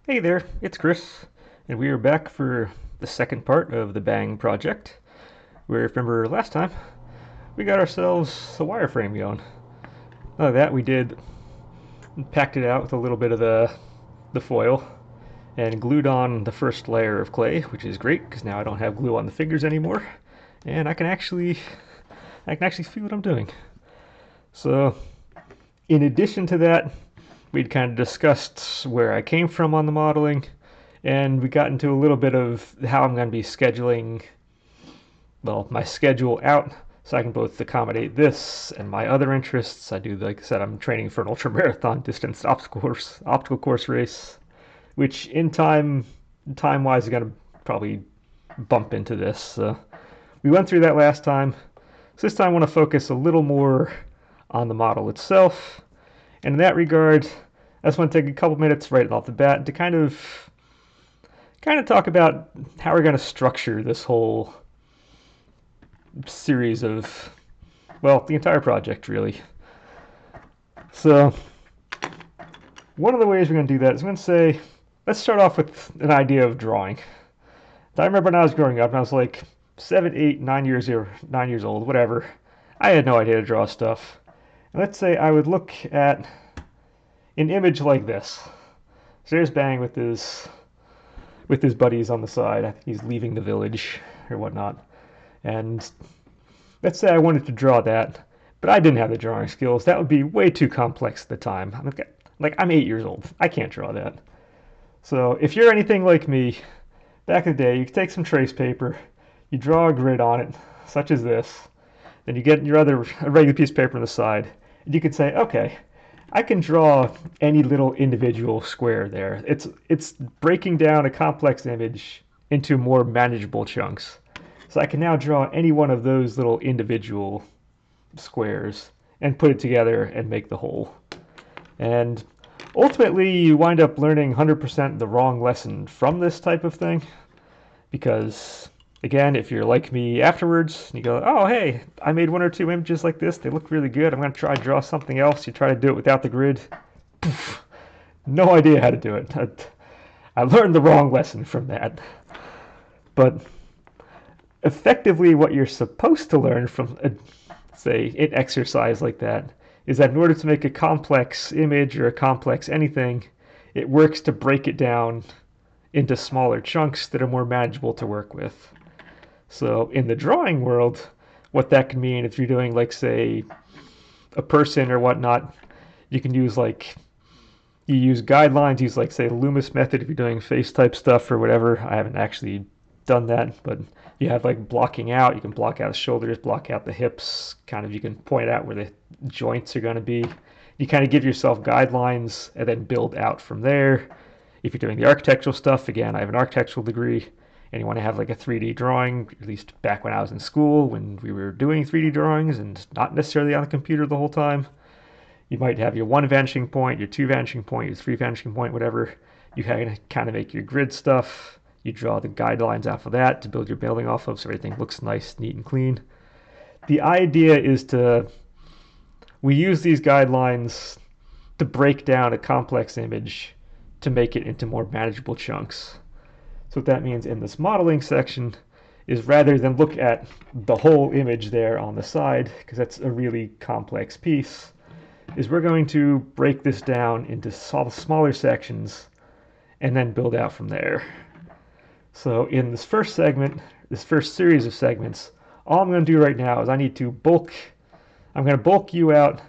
Hey there, it's Chris, and we are back for the second part of the Bang project. Where, if you remember last time, we got ourselves a wireframe going. None of that, we did packed it out with a little bit of the foil and glued on the first layer of clay, which is great because now I don't have glue on the fingers anymore, and I can actually feel what I'm doing. So, in addition to that, we'd kind of discussed where I came from on the modeling, and we got into a little bit of how I'm going to be scheduling, well, my schedule out so I can both accommodate this and my other interests. I do, like I said, I'm training for an ultra marathon distance obstacle course race, which time wise is going to probably bump into this. So we went through that last time. So this time I want to focus a little more on the model itself. And in that regard, I just want to take a couple minutes right off the bat to kind of talk about how we're going to structure this whole series of, well, the entire project really. So one of the ways we're going to do that is I'm going to say, let's start off with an idea of drawing. I remember when I was growing up, and I was like 7, 8, 9 years old, whatever. I had no idea to draw stuff. And let's say I would look at an image like this. So there's Bang with his buddies on the side. I think he's leaving the village or whatnot. And let's say I wanted to draw that, but I didn't have the drawing skills. That would be way too complex at the time. I'm 8 years old. I can't draw that. So if you're anything like me, back in the day, you could take some trace paper, you draw a grid on it, such as this. Then you get your other a regular piece of paper on the side, and you could say, okay, I can draw any little individual square there. It's breaking down a complex image into more manageable chunks. So I can now draw any one of those little individual squares and put it together and make the whole. And ultimately, you wind up learning 100% the wrong lesson from this type of thing because, again, if you're like me afterwards, you go, oh, hey, I made one or two images like this. They look really good. I'm going to try to draw something else. You try to do it without the grid. No idea how to do it. I learned the wrong lesson from that. But effectively, what you're supposed to learn from, say, an exercise like that is that in order to make a complex image or a complex anything, it works to break it down into smaller chunks that are more manageable to work with. So in the drawing world, what that can mean if you're doing, like, say, a person or whatnot, you can use you use guidelines, use, like, say, the Loomis method if you're doing face type stuff or whatever. I haven't actually done that, but you have like blocking out. You can block out the shoulders, block out the hips. Kind of, you can point out where the joints are going to be. You kind of give yourself guidelines and then build out from there. If you're doing the architectural stuff, again, I have an architectural degree, and you want to have like a 3D drawing, at least back when I was in school, when we were doing 3D drawings and not necessarily on the computer the whole time. You might have your one vanishing point, your two vanishing point, your three vanishing point, whatever. You kind of make your grid stuff. You draw the guidelines off of that to build your building off of so everything looks nice, neat, and clean. The idea is we use these guidelines to break down a complex image to make it into more manageable chunks. So what that means in this modeling section is rather than look at the whole image there on the side, because that's a really complex piece, is we're going to break this down into smaller sections and then build out from there. So in this first segment, this first series of segments, all I'm going to do right now is I'm going to bulk you out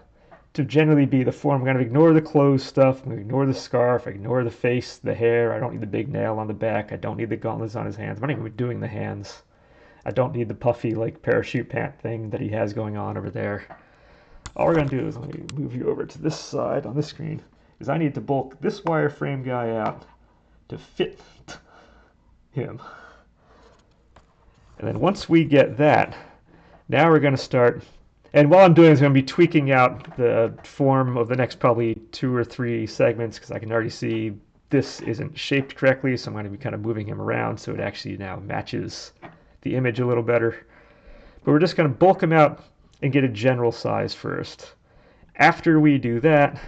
to generally be the form. I'm going to ignore the clothes stuff. I'm going to ignore the scarf. I ignore the face, the hair. I don't need the big nail on the back. I don't need the gauntlets on his hands. I'm not even doing the hands. I don't need the puffy like parachute pant thing that he has going on over there. All we're going to do is, let me move you over to this side on this screen, is I need to bulk this wireframe guy out to fit him. And then once we get that, now we're going to start, and while I'm doing this, I'm going to be tweaking out the form of the next probably 2 or 3 segments because I can already see this isn't shaped correctly, so I'm going to be kind of moving him around so it actually now matches the image a little better. But we're just going to bulk him out and get a general size first. After we do that,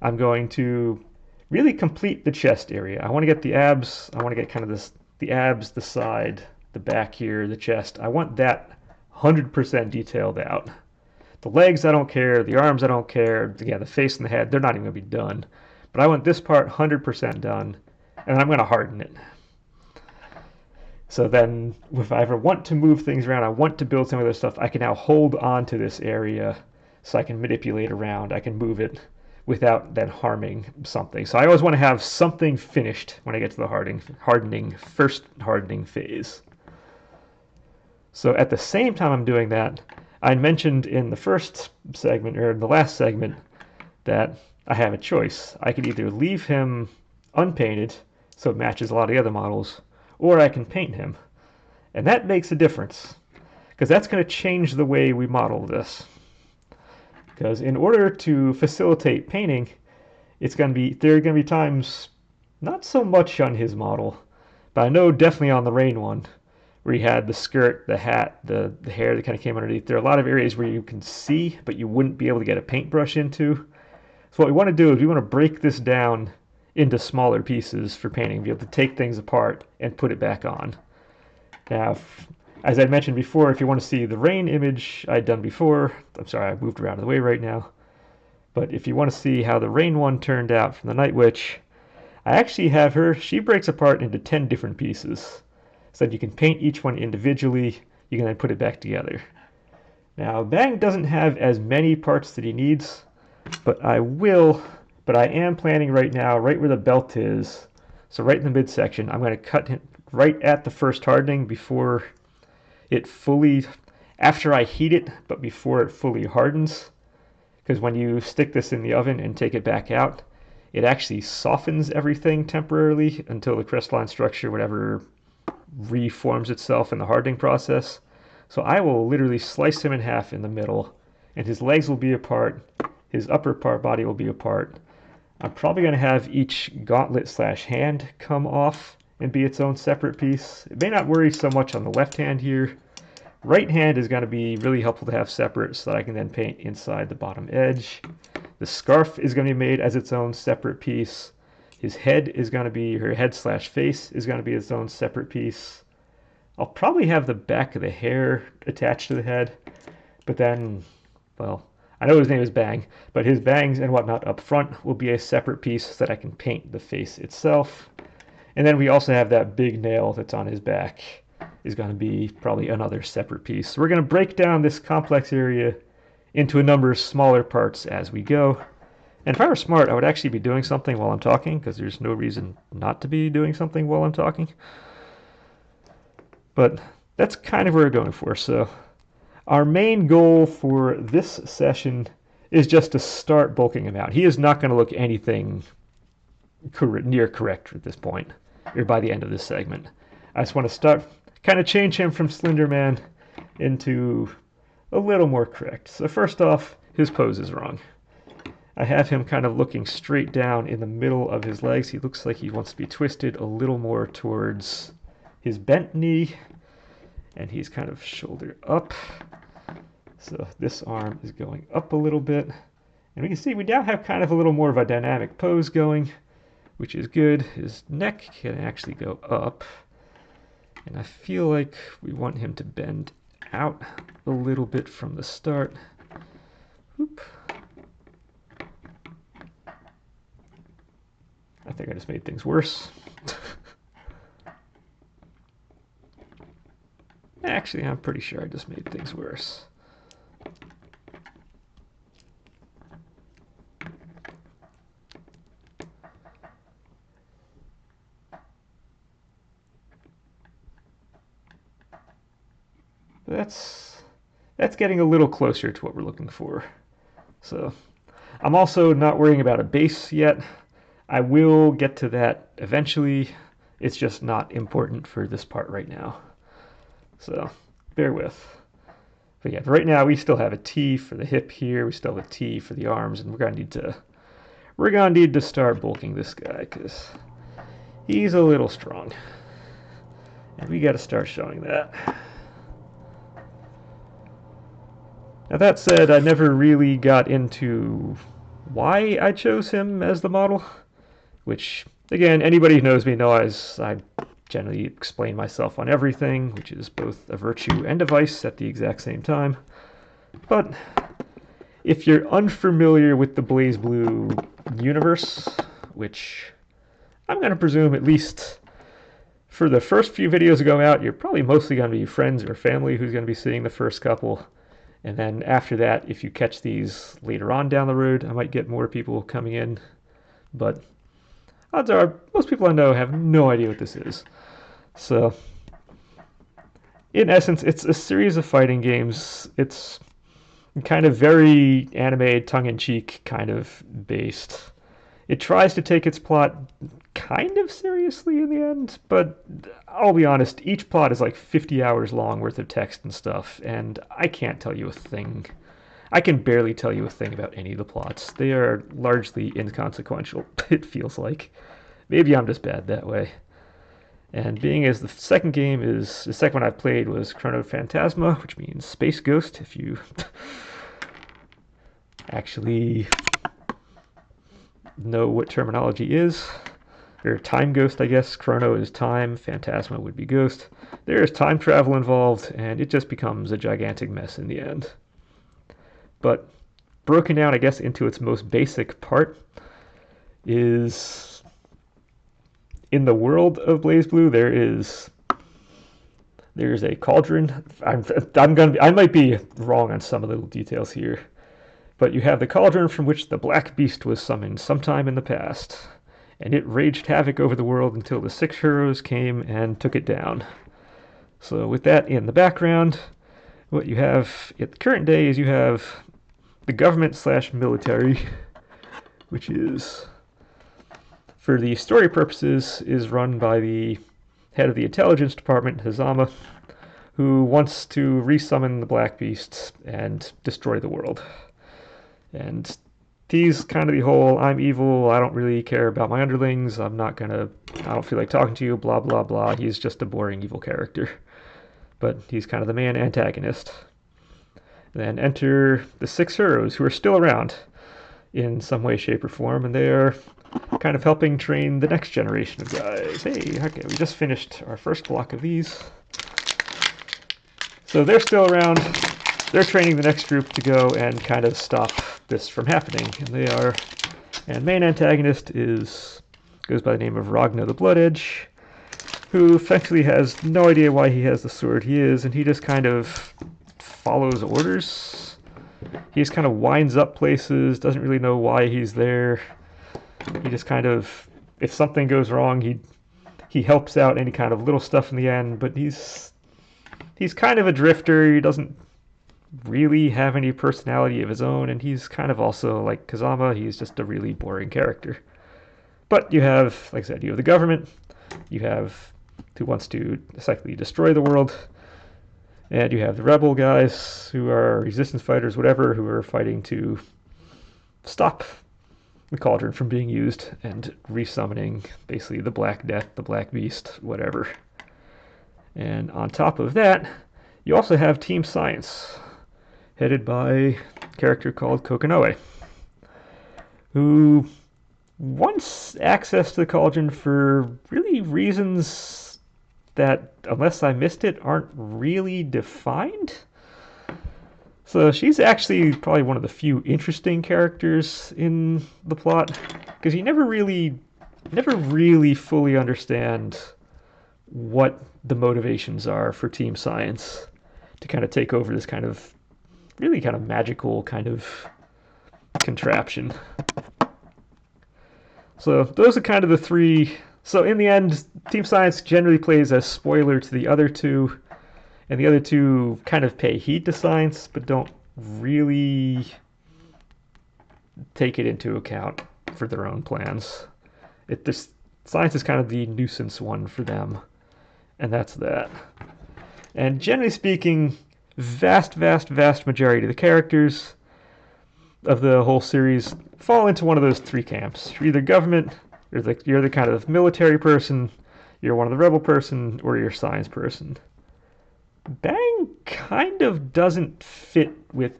I'm going to really complete the chest area. I want to get the abs. I want to get kind of the abs, the side, the back here, the chest. I want that 100% detailed out. The legs, I don't care. The arms, I don't care. Yeah, the face and the head, they're not even going to be done. But I want this part 100% done, and I'm going to harden it. So then, if I ever want to move things around, I want to build some other stuff, I can now hold on to this area so I can manipulate around. I can move it without then harming something. So I always want to have something finished when I get to the first hardening phase. So at the same time I'm doing that, I mentioned in the first segment, or in the last segment, that I have a choice. I could either leave him unpainted, so it matches a lot of the other models, or I can paint him. And that makes a difference, because that's going to change the way we model this. Because in order to facilitate painting, there are going to be times, not so much on his model, but I know definitely on the rain one, where he had the skirt, the hat, the hair that kind of came underneath. There are a lot of areas where you can see, but you wouldn't be able to get a paintbrush into. So what we want to do is we want to break this down into smaller pieces for painting, be able to take things apart and put it back on. Now, as I mentioned before, if you want to see the rain image I'd done before, I'm sorry, I moved around the way right now, but if you want to see how the rain one turned out from the Night Witch, I actually have her, she breaks apart into 10 different pieces, so that you can paint each one individually, you can then put it back together. Now, Bang doesn't have as many parts that he needs, but I am planning right now, right where the belt is, so right in the midsection, I'm going to cut him right at the first hardening before it fully, after I heat it, but before it fully hardens. Because when you stick this in the oven and take it back out, it actually softens everything temporarily until the crystalline structure, whatever, reforms itself in the hardening process. So I will literally slice him in half in the middle, and his legs will be apart, his upper part body will be apart. I'm probably going to have each gauntlet / hand come off and be its own separate piece. It may not worry so much on the left hand here. Right hand is going to be really helpful to have separate so that I can then paint inside the bottom edge. The scarf is going to be made as its own separate piece. His head is going to be, her head / face is going to be its own separate piece. I'll probably have the back of the hair attached to the head, but then, well, I know his name is Bang, but his bangs and whatnot up front will be a separate piece so that I can paint the face itself. And then we also have that big nail that's on his back is going to be probably another separate piece. So we're going to break down this complex area into a number of smaller parts as we go. And if I were smart, I would actually be doing something while I'm talking, because there's no reason not to be doing something while I'm talking. But that's kind of where we're going for. So our main goal for this session is just to start bulking him out. He is not going to look anything near correct at this point, or by the end of this segment. I just want to start, kind of change him from Slender Man into a little more correct. So first off, his pose is wrong. I have him kind of looking straight down in the middle of his legs. He looks like he wants to be twisted a little more towards his bent knee, and he's kind of shoulder up. So this arm is going up a little bit, and we can see we now have kind of a little more of a dynamic pose going, which is good. His neck can actually go up, and I feel like we want him to bend out a little bit from the start. Whoop. I think I just made things worse. Actually, I'm pretty sure I just made things worse. That's getting a little closer to what we're looking for. So I'm also not worrying about a base yet. I will get to that eventually. It's just not important for this part right now. So bear with. But yeah, right now we still have a T for the hip here. We still have a T for the arms, and we're gonna need to start bulking this guy because he's a little strong, and we got to start showing that. Now that said, I never really got into why I chose him as the model, which, again, anybody who knows me knows I generally explain myself on everything, which is both a virtue and a vice at the exact same time. But if you're unfamiliar with the BlazBlue universe, which I'm going to presume at least for the first few videos that go out, you're probably mostly going to be friends or family who's going to be seeing the first couple. And then after that, if you catch these later on down the road, I might get more people coming in. But odds are most people I know have no idea what this is. So, in essence, it's a series of fighting games. It's kind of very anime, tongue-in-cheek kind of based. It tries to take its plot kind of seriously in the end, but I'll be honest, each plot is like 50 hours long worth of text and stuff, and I can't tell you a thing. I can barely tell you a thing about any of the plots. They are largely inconsequential, it feels like. Maybe I'm just bad that way. And being as the second one I played was Chrono Phantasma, which means Space Ghost, if you actually know what terminology is. Or Time Ghost, I guess. Chrono is time, Phantasma would be ghost. There is time travel involved, and it just becomes a gigantic mess in the end. But broken down, I guess, into its most basic part is in the world of BlazBlue, there's a cauldron. I might be wrong on some of the little details here, but you have the cauldron from which the Black Beast was summoned sometime in the past, and it raged havoc over the world until the 6 heroes came and took it down. So with that in the background, what you have at the current day is you have the government/military, which is, for the story purposes, is run by the head of the intelligence department, Hazama, who wants to resummon the Black Beast and destroy the world. And he's kind of the whole, I'm evil, I don't really care about my underlings, I don't feel like talking to you, blah, blah, blah. He's just a boring evil character. But he's kind of the main antagonist. Then enter the 6 heroes, who are still around in some way, shape, or form, and they are kind of helping train the next generation of guys. Hey, okay, we just finished our first block of these. So they're still around. They're training the next group to go and kind of stop this from happening. And main antagonist goes by the name of Ragna the Blood Edge, who effectively has no idea why he has the sword he is, and he just kind of follows orders. He just kind of winds up places, doesn't really know why he's there. He just kind of, if something goes wrong, he helps out any kind of little stuff in the end, but he's kind of a drifter. He doesn't really have any personality of his own, and he's kind of also like Kazama, he's just a really boring character. But you have, like I said, you have the government, you have who wants to effectively destroy the world, and you have the rebel guys who are resistance fighters, whatever, who are fighting to stop the cauldron from being used and resummoning basically the Black Death, the Black Beast, whatever. And on top of that, you also have Team Science, headed by a character called Kokonoe, who wants access to the cauldron for really reasons that, unless I missed it, aren't really defined. So she's actually probably one of the few interesting characters in the plot, because you never really fully understand what the motivations are for Team Science to kind of take over this kind of really kind of magical kind of contraption. So those are kind of the three. So in the end, Team Science generally plays as spoiler to the other two, and the other two kind of pay heed to Science, but don't really take it into account for their own plans. Science is kind of the nuisance one for them, and that's that. And generally speaking, vast majority of the characters of the whole series fall into one of those 3 camps. You're either government, you're the kind of military person, you're one of the rebel person, or you're a science person. Bang kind of doesn't fit with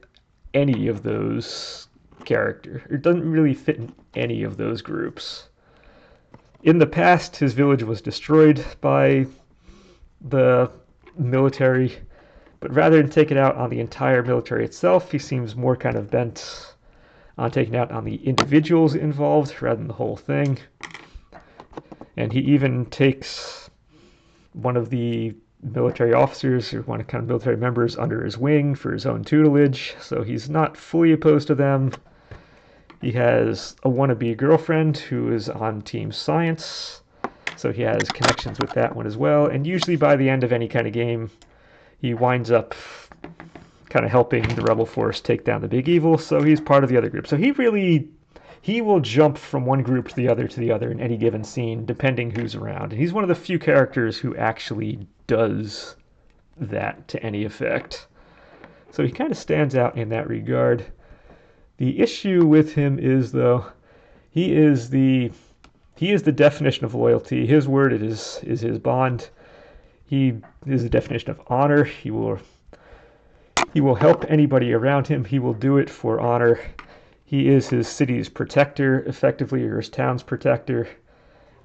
any of those characters. It doesn't really fit in any of those groups. In the past, his village was destroyed by the military, but rather than take it out on the entire military itself, he seems more kind of bent on taking out on the individuals involved rather than the whole thing. And he even takes one of the military officers or one of kind of military members under his wing for his own tutelage, so he's not fully opposed to them. He has a wannabe girlfriend who is on Team Science, so he has connections with that one as well. And usually by the end of any kind of game, he winds up kind of helping the rebel force take down the big evil, so he's part of the other group. So he will jump from one group to the other in any given scene, depending who's around. And he's one of the few characters who actually does that to any effect. So he kind of stands out in that regard. The issue with him is, though, he is the definition of loyalty. His word is his bond. He is the definition of honor. He will help anybody around him. He will do it for honor. He is his city's protector, effectively, or his town's protector.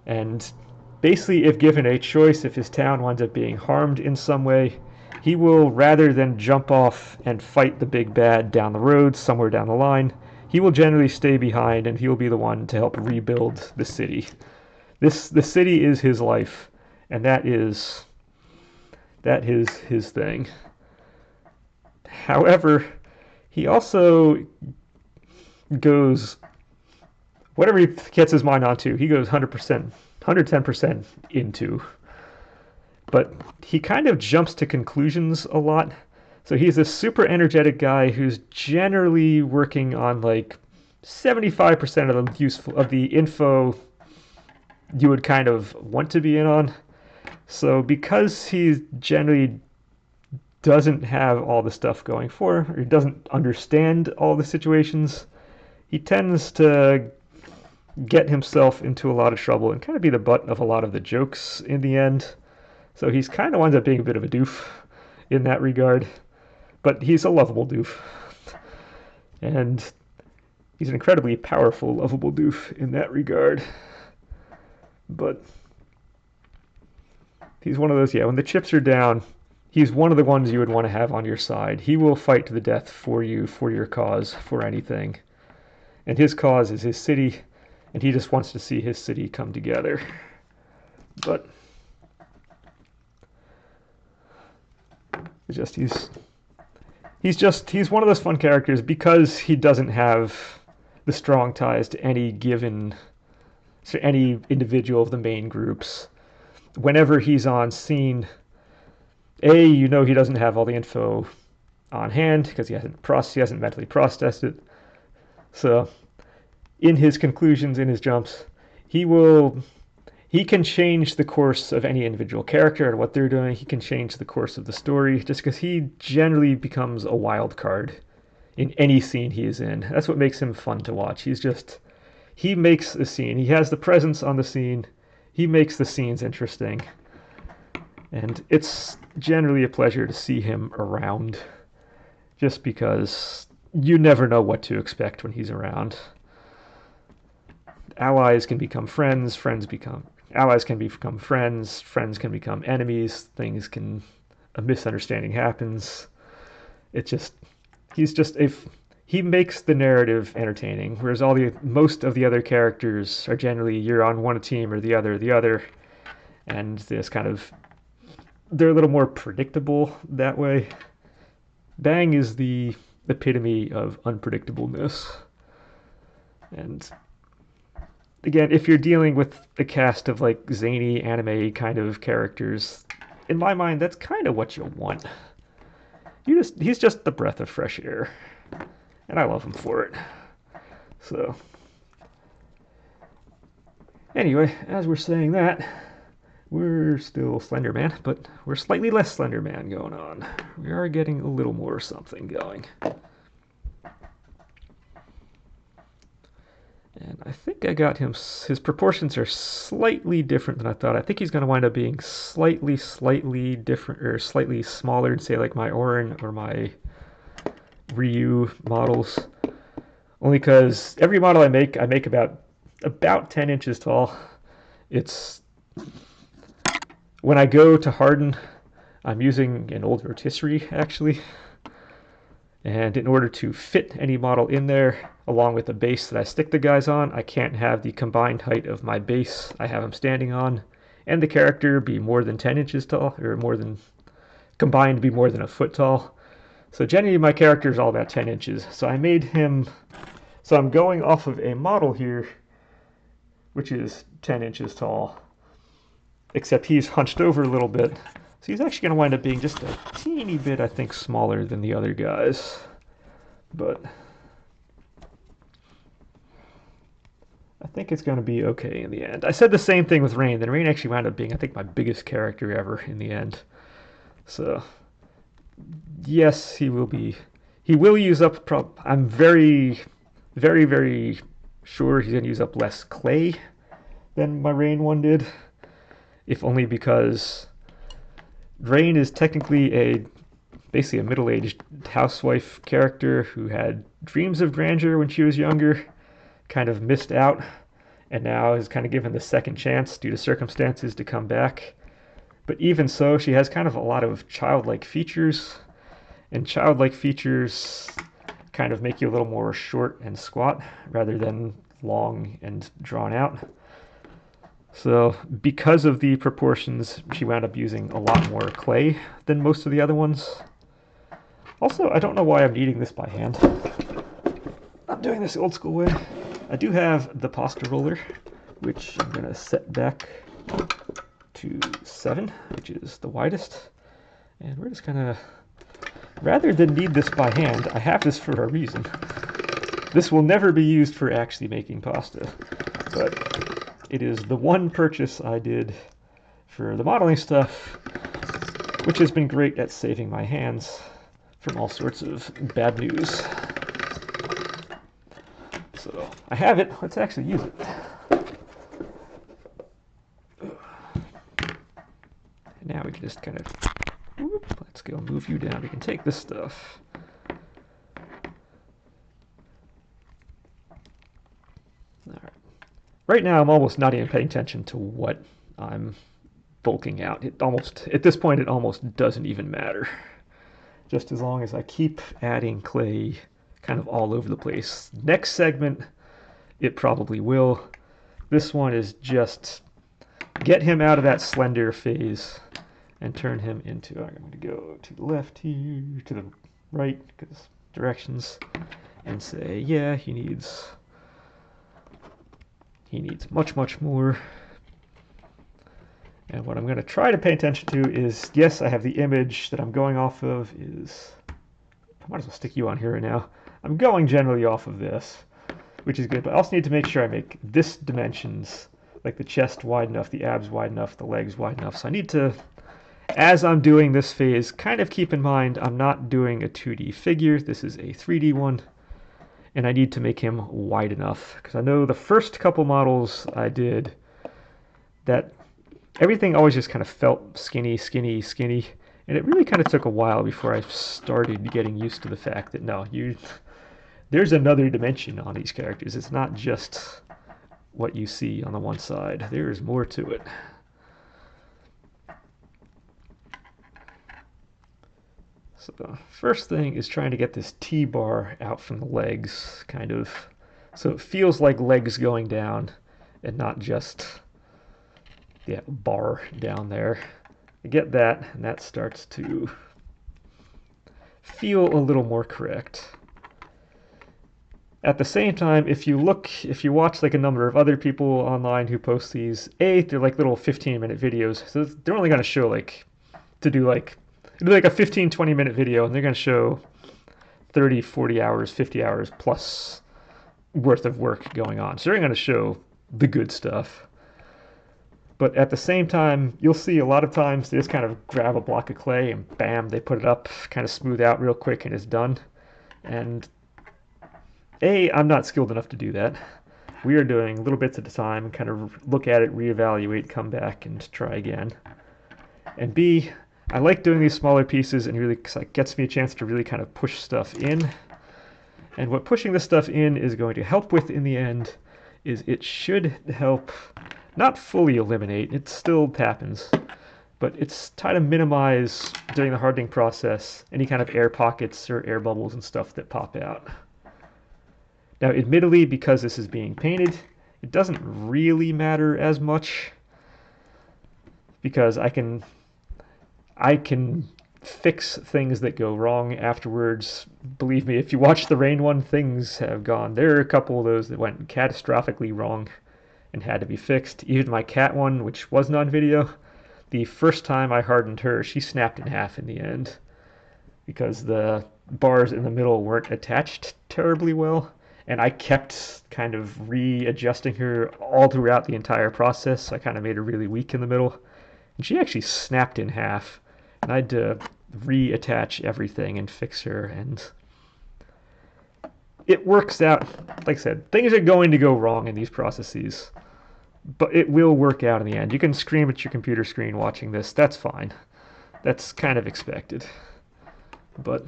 And basically, if given a choice, if his town winds up being harmed in some way, he will, rather than jump off and fight the big bad down the road, somewhere down the line, he will generally stay behind and he will be the one to help rebuild the city. The city is his life, and that is his thing. However, he also goes, whatever he gets his mind onto, he goes 100%, 110% into. But he kind of jumps to conclusions a lot. So he's a super energetic guy who's generally working on like 75% of the info you would kind of want to be in on. So because he generally doesn't have all the stuff going for, or doesn't understand all the situations, he tends to get himself into a lot of trouble and kind of be the butt of a lot of the jokes in the end. So he's kind of winds up being a bit of a doof in that regard, but he's a lovable doof. And he's an incredibly powerful, lovable doof in that regard. But he's one of those, when the chips are down, he's one of the ones you would want to have on your side. He will fight to the death for you, for your cause, for anything. And his cause is his city, and he just wants to see his city come together. But it's just he's one of those fun characters because he doesn't have the strong ties to any individual of the main groups. Whenever he's on scene, he doesn't have all the info on hand because he hasn't mentally processed it. So in his conclusions, in his jumps, he can change the course of any individual character and what they're doing. He can change the course of the story just because he generally becomes a wild card in any scene he is in. That's what makes him fun to watch. He makes a scene. He has the presence on the scene. He makes the scenes interesting. And it's generally a pleasure to see him around just because you never know what to expect when he's around. Allies can become friends, allies can become friends, friends can become enemies, a misunderstanding happens. He makes the narrative entertaining, whereas most of the other characters are generally you're on one team or the other, and they're a little more predictable that way. Bang is the epitome of unpredictableness. And again, if you're dealing with a cast of like zany anime kind of characters, in my mind, that's kind of what you want. He's just the breath of fresh air, and I love him for it. So, anyway, as we're saying that, we're still Slender Man, but we're slightly less Slender Man going on. We are getting a little more something going. And I think I got him, his proportions are slightly different than I thought. I think he's going to wind up being slightly different, or slightly smaller than, say, like my Orin or my Ryu models. Only because every model I make about 10 inches tall. It's when I go to harden, I'm using an old rotisserie actually, and in order to fit any model in there, along with the base that I stick the guys on, I can't have the combined height of my base I have them standing on and the character be more than 10 inches tall, or more than combined to be more than a foot tall. So generally my character is all about 10 inches. So I made him, so I'm going off of a model here, which is 10 inches tall, except he's hunched over a little bit. So he's actually going to wind up being just a teeny bit, I think, smaller than the other guys. But I think it's going to be okay in the end. I said the same thing with Rain. Then Rain actually wound up being, I think, my biggest character ever in the end. So yes, he will be. He will use up. I'm very, very, very sure he's going to use up less clay than my Rain one did. If only because Rain is technically basically a middle-aged housewife character who had dreams of grandeur when she was younger, kind of missed out, and now is kind of given the second chance due to circumstances to come back. But even so, she has kind of a lot of childlike features, and childlike features kind of make you a little more short and squat rather than long and drawn out. So because of the proportions, she wound up using a lot more clay than most of the other ones. Also, I don't know why I'm kneading this by hand. I'm doing this old school way. I do have the pasta roller, which I'm going to set back to 7, which is the widest. And we're just going to, rather than knead this by hand, I have this for a reason. This will never be used for actually making pasta, but it is the one purchase I did for the modeling stuff, which has been great at saving my hands from all sorts of bad news. So I have it. Let's actually use it. And now we can just kind of, let's go move you down. We can take this stuff. All right. Right now, I'm almost not even paying attention to what I'm bulking out. At this point, it almost doesn't even matter. Just as long as I keep adding clay kind of all over the place. Next segment, it probably will. This one is just get him out of that slender phase and turn him into, I'm going to go to the left here, to the right, because directions, and say, yeah, he needs much, much more. And what I'm going to try to pay attention to is, yes, I have the image that I'm going off of is, I might as well stick you on here right now. I'm going generally off of this, which is good, but I also need to make sure I make this dimensions, like the chest wide enough, the abs wide enough, the legs wide enough. So I need to, as I'm doing this phase, kind of keep in mind I'm not doing a 2D figure. This is a 3D one. And I need to make him wide enough, because I know the first couple models I did, that everything always just kind of felt skinny, skinny, skinny, and it really kind of took a while before I started getting used to the fact that no, there's another dimension on these characters. It's not just what you see on the one side. There is more to it. So the first thing is trying to get this T-bar out from the legs, kind of, so it feels like legs going down and not just bar down there. I get that, and that starts to feel a little more correct. At the same time, if you watch like a number of other people online who post these, they're like little 15-minute videos, so they're only going to show like a 15-20 minute video, and they're going to show 30, 40 hours, 50 hours plus worth of work going on. So they're going to show the good stuff. But at the same time, you'll see a lot of times they just kind of grab a block of clay and bam, they put it up, kind of smooth out real quick, and it's done. And I'm not skilled enough to do that. We are doing little bits at a time, kind of look at it, reevaluate, come back, and try again. And B, I like doing these smaller pieces, and really it gets me a chance to really kind of push stuff in. And what pushing this stuff in is going to help with in the end is it should help Not fully eliminate, it still happens, but it's try to minimize during the hardening process any kind of air pockets or air bubbles and stuff that pop out. Now, admittedly, because this is being painted, it doesn't really matter as much because I can fix things that go wrong afterwards. Believe me, if you watch the rain one, things have gone. There are a couple of those that went catastrophically wrong and had to be fixed. Even my cat one, which wasn't on video, the first time I hardened her, she snapped in half in the end because the bars in the middle weren't attached terribly well. And I kept kind of readjusting her all throughout the entire process. So I kind of made her really weak in the middle. And she actually snapped in half. And I had to reattach everything and fix her. And it works out. Like I said, things are going to go wrong in these processes. But it will work out in the end. You can scream at your computer screen watching this. That's fine. That's kind of expected. But,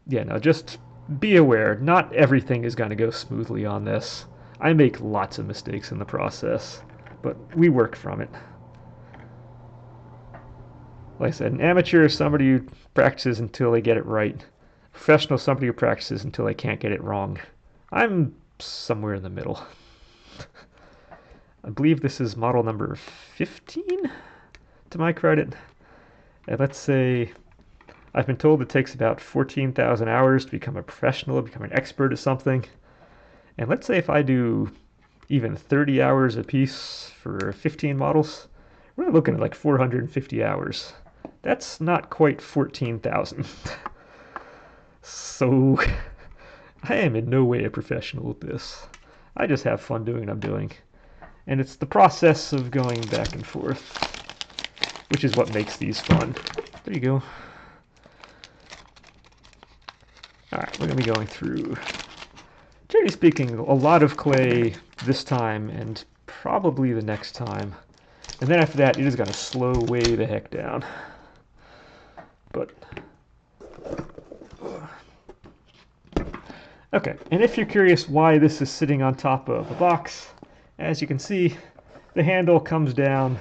yeah, no, just be aware. Not everything is going to go smoothly on this. I make lots of mistakes in the process, but we work from it. Like I said, an amateur is somebody who practices until they get it right. Professional is somebody who practices until they can't get it wrong. I'm somewhere in the middle. I believe this is model number 15, to my credit. And let's say I've been told it takes about 14,000 hours to become a professional, become an expert at something. And let's say if I do even 30 hours a piece for 15 models, we're looking at like 450 hours. That's not quite 14,000. So I am in no way a professional at this. I just have fun doing what I'm doing. And it's the process of going back and forth, which is what makes these fun. There you go. Alright, we're going to be going through, generally speaking, a lot of clay this time and probably the next time. And then after that, it is going to slow way the heck down. But, okay, and if you're curious why this is sitting on top of a box, as you can see, the handle comes down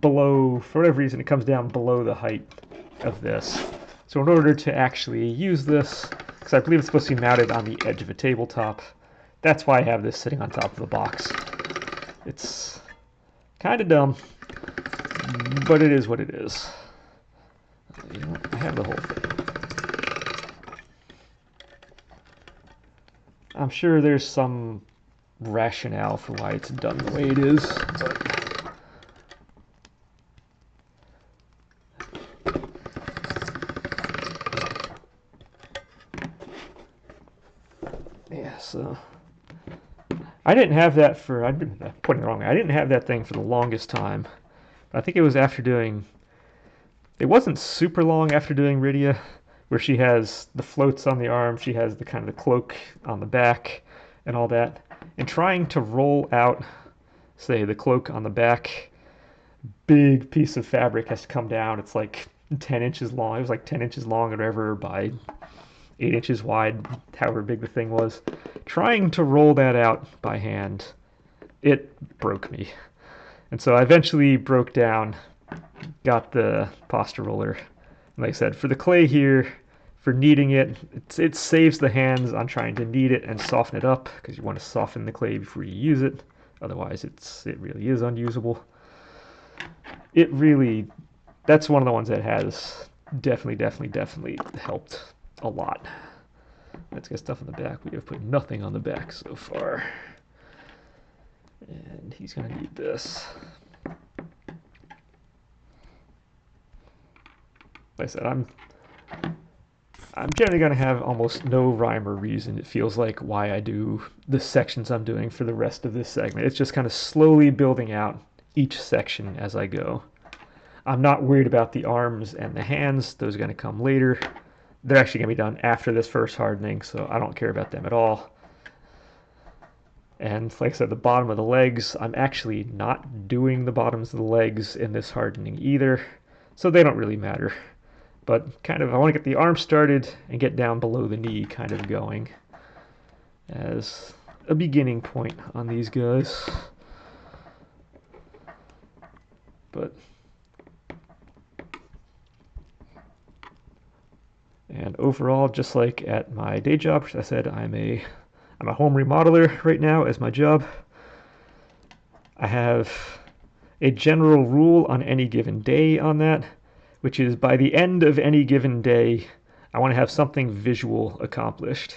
below, for whatever reason, it comes down below the height of this. So in order to actually use this, because I believe it's supposed to be mounted on the edge of a tabletop, that's why I have this sitting on top of the box. It's kind of dumb, but it is what it is. You know what? I have the whole thing. I'm sure there's some rationale for why it's done the way it is, but yeah, so I didn't have that for, I've been putting it wrong. I didn't have that thing for the longest time. But I think it was after doing, it wasn't super long after doing Rydia, where she has the floats on the arm, she has the kind of the cloak on the back and all that. And trying to roll out, say, the cloak on the back, big piece of fabric has to come down. It's like 10 inches long. It was like 10 inches long or whatever by 8 inches wide, however big the thing was. Trying to roll that out by hand, it broke me. And so I eventually broke down, got the pasta roller. And like I said, for the clay here, for kneading it, it saves the hands on trying to knead it and soften it up, because you want to soften the clay before you use it. Otherwise, it really is unusable. It really, that's one of the ones that has definitely helped a lot. Let's get stuff on the back. We have put nothing on the back so far. And he's going to need this. Like I said, I'm generally going to have almost no rhyme or reason, it feels like, why I do the sections I'm doing for the rest of this segment. It's just kind of slowly building out each section as I go. I'm not worried about the arms and the hands. Those are going to come later. They're actually going to be done after this first hardening, so I don't care about them at all. And like I said, the bottom of the legs, I'm actually not doing the bottoms of the legs in this hardening either, so they don't really matter. But kind of, I want to get the arm started and get down below the knee kind of going as a beginning point on these guys. But and overall, just like at my day job, as I said, I'm a home remodeler right now as my job. I have a general rule on any given day on that, which is by the end of any given day, I want to have something visual accomplished.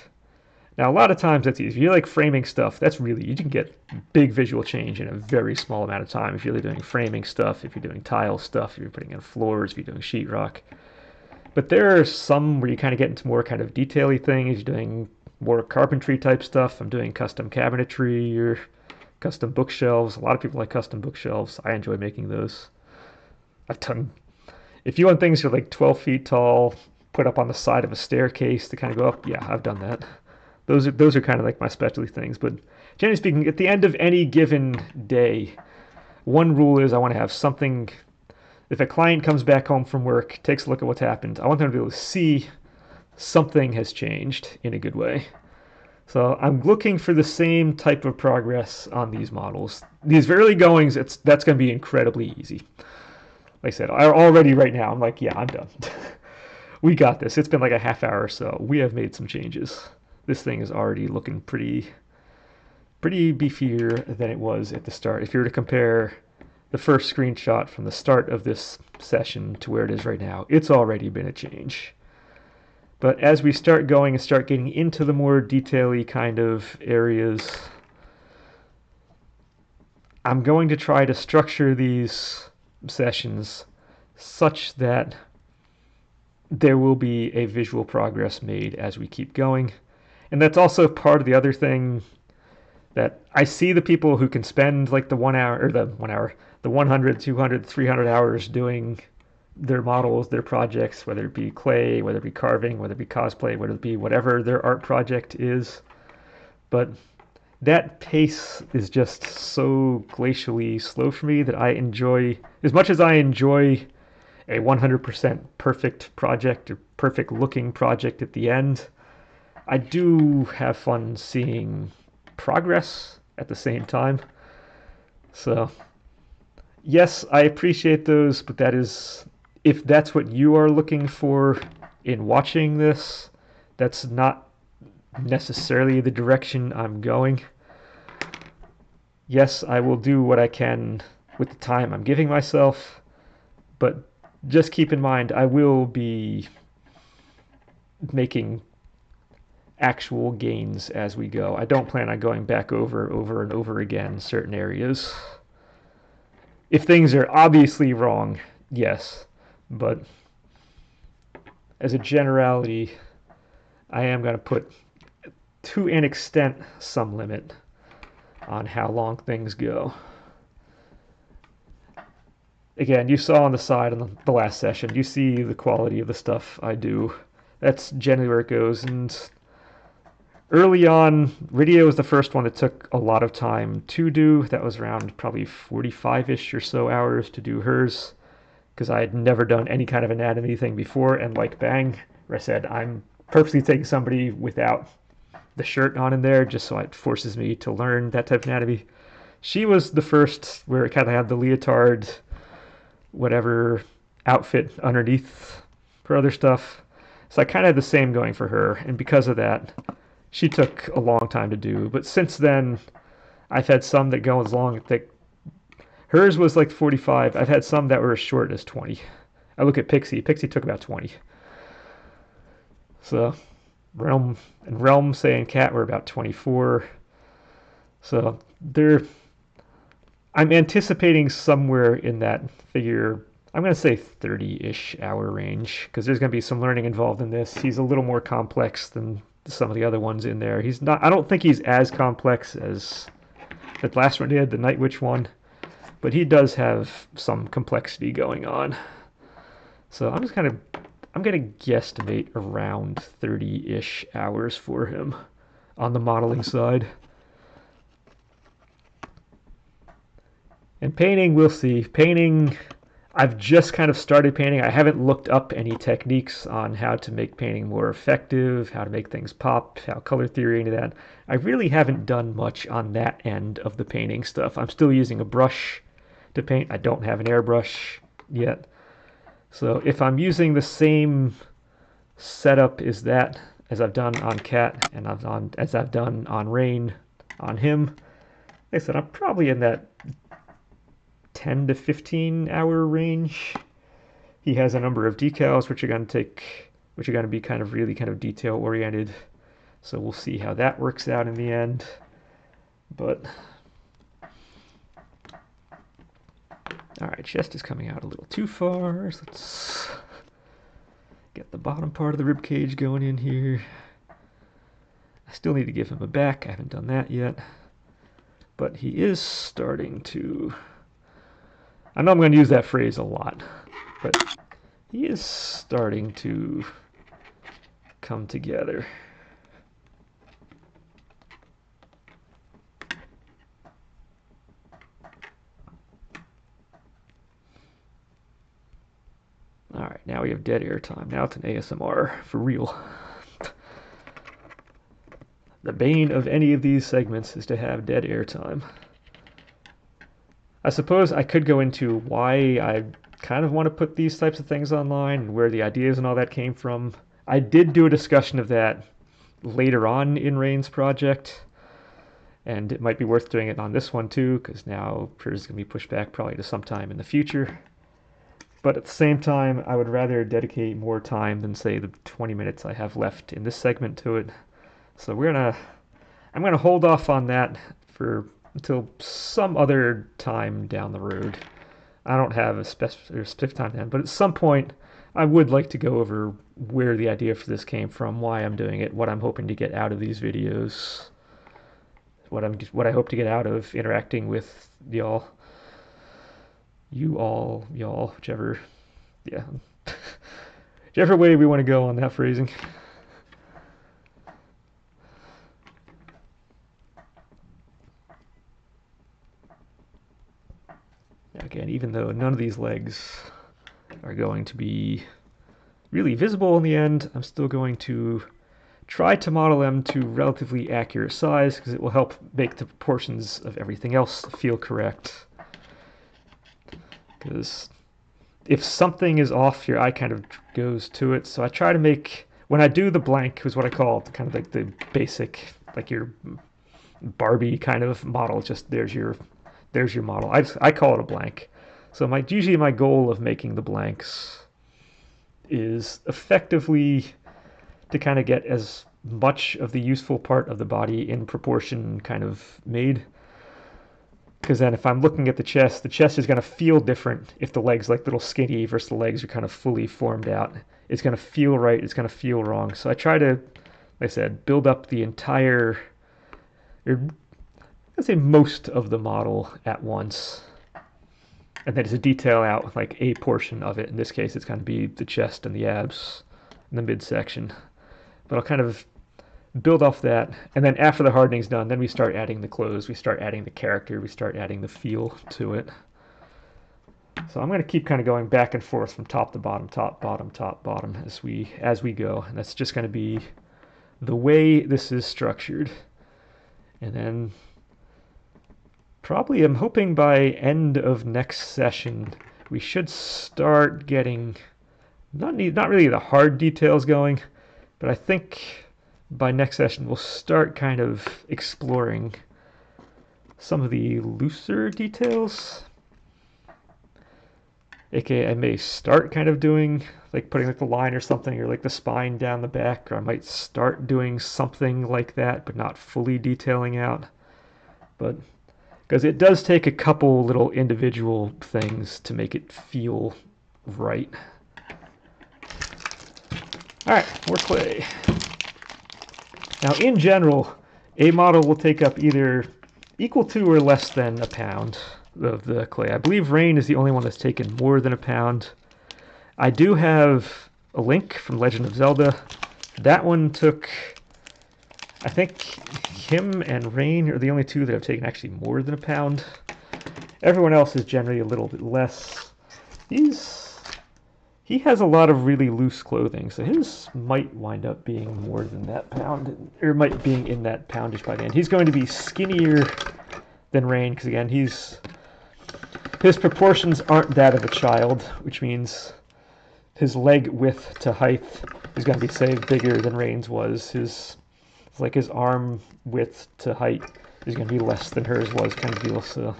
Now, a lot of times that's easy. If you like framing stuff, that's really, you can get big visual change in a very small amount of time. If you're doing framing stuff, if you're doing tile stuff, if you're putting in floors, if you're doing sheetrock. But there are some where you kind of get into more kind of detail-y things. You're doing more carpentry type stuff. I'm doing custom cabinetry or custom bookshelves. A lot of people like custom bookshelves. I enjoy making those. I've done, if you want things that are like 12 feet tall, put up on the side of a staircase to kind of go up, yeah, I've done that. Those are kind of like my specialty things. But generally speaking, at the end of any given day, one rule is I want to have something. If a client comes back home from work, takes a look at what's happened, I want them to be able to see something has changed in a good way. So I'm looking for the same type of progress on these models. These early goings, that's going to be incredibly easy. Like I said, already right now, I'm like, yeah, I'm done. We got this. It's been like a half hour or so. We have made some changes. This thing is already looking pretty beefier than it was at the start. If you were to compare the first screenshot from the start of this session to where it is right now, it's already been a change. But as we start going and start getting into the more detail-y kind of areas, I'm going to try to structure these sessions such that there will be a visual progress made as we keep going. And that's also part of the other thing that I see the people who can spend like the 1 hour, or the 100, 200, 300 hours doing their models, their projects, whether it be clay, whether it be carving, whether it be cosplay, whether it be whatever their art project is. But that pace is just so glacially slow for me that I enjoy, as much as I enjoy a 100% perfect project or perfect looking project at the end, I do have fun seeing progress at the same time. So, yes, I appreciate those, but that is, if that's what you are looking for in watching this, that's not necessarily the direction I'm going. Yes, I will do what I can with the time I'm giving myself, but just keep in mind I will be making actual gains as we go. I don't plan on going back over and over again certain areas. If things are obviously wrong, yes, but as a generality, I am going to put, to an extent, some limit on how long things go. Again, you saw on the side in the last session, you see the quality of the stuff I do. That's generally where it goes. And early on, radio was the first one that took a lot of time to do. That was around probably 45-ish or so hours to do hers, because I had never done any kind of anatomy thing before. And like Bang, where I said, I'm purposely taking somebody without the shirt on in there, just so it forces me to learn that type of anatomy. She was the first where it kind of had the leotard, whatever outfit underneath for other stuff. So I kind of had the same going for her, and because of that, she took a long time to do. But since then, I've had some that go as long, that hers was like 45. I've had some that were as short as 20. I look at Pixie. Pixie took about 20. So Realm, Say, and Cat were about 24. So I'm anticipating somewhere in that figure, I'm going to say 30-ish hour range, because there's going to be some learning involved in this. He's a little more complex than some of the other ones in there. I don't think he's as complex as that last one did, the Night Witch one, but he does have some complexity going on. So I'm going to guesstimate around 30-ish hours for him on the modeling side. And painting, we'll see. Painting, I've just kind of started painting. I haven't looked up any techniques on how to make painting more effective, how to make things pop, how color theory into that. I really haven't done much on that end of the painting stuff. I'm still using a brush to paint. I don't have an airbrush yet. So if I'm using the same setup as I've done on Cat and as I've done on Rain on him, like I said, I'm probably in that 10 to 15 hour range. He has a number of decals which are going to be kind of really kind of detail oriented. So we'll see how that works out in the end. But all right, chest is coming out a little too far. So let's get the bottom part of the rib cage going in here. I still need to give him a back. I haven't done that yet. But he is starting to... I know I'm going to use that phrase a lot, but he is starting to come together. All right, now we have dead air time. Now it's an ASMR for real. The bane of any of these segments is to have dead air time. I suppose I could go into why I kind of want to put these types of things online and where the ideas and all that came from. I did do a discussion of that later on in Rain's project, and it might be worth doing it on this one too, because now Prayers is going to be pushed back probably to sometime in the future. But at the same time, I would rather dedicate more time than, say, the 20 minutes I have left in this segment to it. So I'm gonna hold off on that until some other time down the road. I don't have a specific time then, but at some point, I would like to go over where the idea for this came from, why I'm doing it, what I'm hoping to get out of these videos, what I hope to get out of interacting with y'all. Y'all, whichever way we want to go on that phrasing. Again, even though none of these legs are going to be really visible in the end, I'm still going to try to model them to relatively accurate size because it will help make the proportions of everything else feel correct. Because if something is off, your eye kind of goes to it. So I try to make, when I do the blank, is what I call it, kind of like the basic, like your Barbie kind of model. Just there's your model. I call it a blank. So usually my goal of making the blanks is effectively to kind of get as much of the useful part of the body in proportion kind of made. Because then if I'm looking at the chest is going to feel different if the leg's like little skinny versus the legs are kind of fully formed out. It's going to feel right, it's going to feel wrong. So I try to, like I said, build up the entire, I'd say most of the model at once. And then just detail out like a portion of it. In this case, it's going to be the chest and the abs and the midsection. But I'll kind of build off that, and then after the hardening's done, then we start adding the clothes, we start adding the character, we start adding the feel to it. So I'm going to keep kind of going back and forth from top to bottom, top, bottom, top, bottom as we go, and that's just going to be the way this is structured. And then probably I'm hoping by end of next session we should start getting not really the hard details going, but I think by next session we'll start kind of exploring some of the looser details. AKA I may start kind of doing like putting like the line or something, or like the spine down the back, or I might start doing something like that but not fully detailing out. But because it does take a couple little individual things to make it feel right. Alright, more clay. Now, in general, a model will take up either equal to or less than a pound of the clay. I believe Rain is the only one that's taken more than a pound. I do have a link from Legend of Zelda. That one took, I think him and Rain are the only two that have taken actually more than a pound. Everyone else is generally a little bit less. He has a lot of really loose clothing, so his might wind up being more than that pound, or might being in that poundage by the end. He's going to be skinnier than Rain, because again, his his proportions aren't that of a child, which means his leg width to height is going to be, say, bigger than Rain's was. His arm width to height is going to be less than hers was, kind of deal. So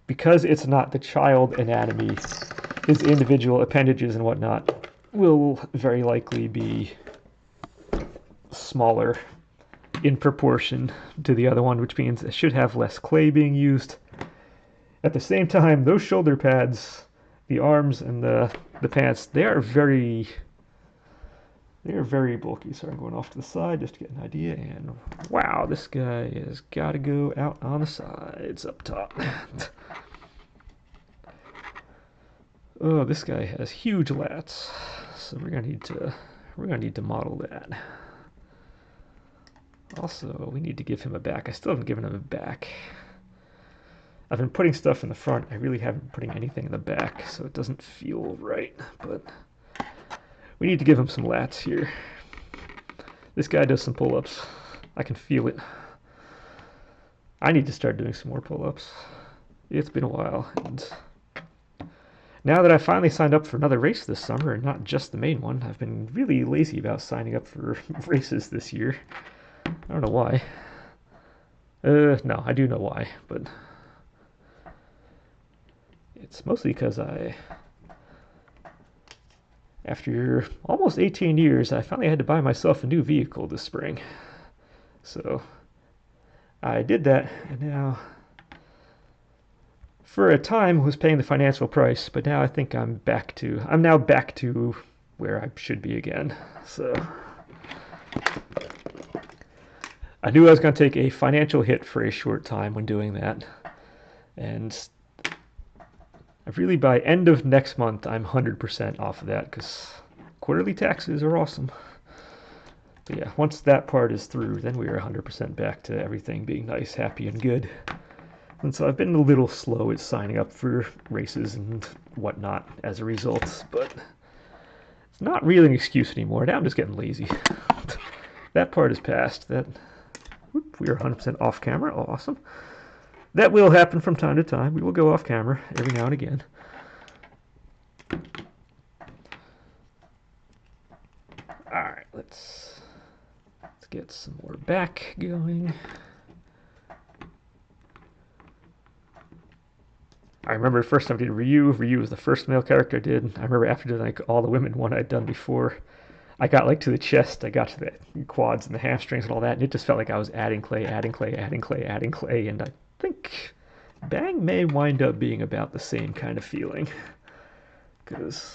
because it's not the child anatomy, his individual appendages and whatnot will very likely be smaller in proportion to the other one, which means it should have less clay being used. At the same time, those shoulder pads, the arms and the pants, they are very bulky. So I'm going off to the side just to get an idea. And wow, this guy has got to go out on the sides up top. Oh, this guy has huge lats, so we're gonna need to model that. Also, we need to give him a back. I still haven't given him a back. I've been putting stuff in the front. I really haven't been putting anything in the back, so it doesn't feel right. But we need to give him some lats here. This guy does some pull-ups. I can feel it. I need to start doing some more pull-ups. It's been a while, and now that I finally signed up for another race this summer, and not just the main one, I've been really lazy about signing up for races this year. I don't know why. No, I do know why, but it's mostly because after almost 18 years, I finally had to buy myself a new vehicle this spring. So I did that, and now, for a time, was paying the financial price, but now I think I'm now back to where I should be again. So I knew I was going to take a financial hit for a short time when doing that, and by end of next month, I'm 100% off of that, because quarterly taxes are awesome. But yeah, once that part is through, then we are 100% back to everything being nice, happy, and good. And so I've been a little slow at signing up for races and whatnot as a result, but it's not really an excuse anymore. Now I'm just getting lazy. That part is past. We are 100% off camera. Awesome. That will happen from time to time. We will go off camera every now and again. Alright, let's get some more back going. I remember the first time I did Ryu. Ryu was the first male character I did. I remember after doing all the women one I'd done before, I got to the chest, I got to the quads and the hamstrings and all that, and it just felt like I was adding clay, and I think Bang may wind up being about the same kind of feeling. Because,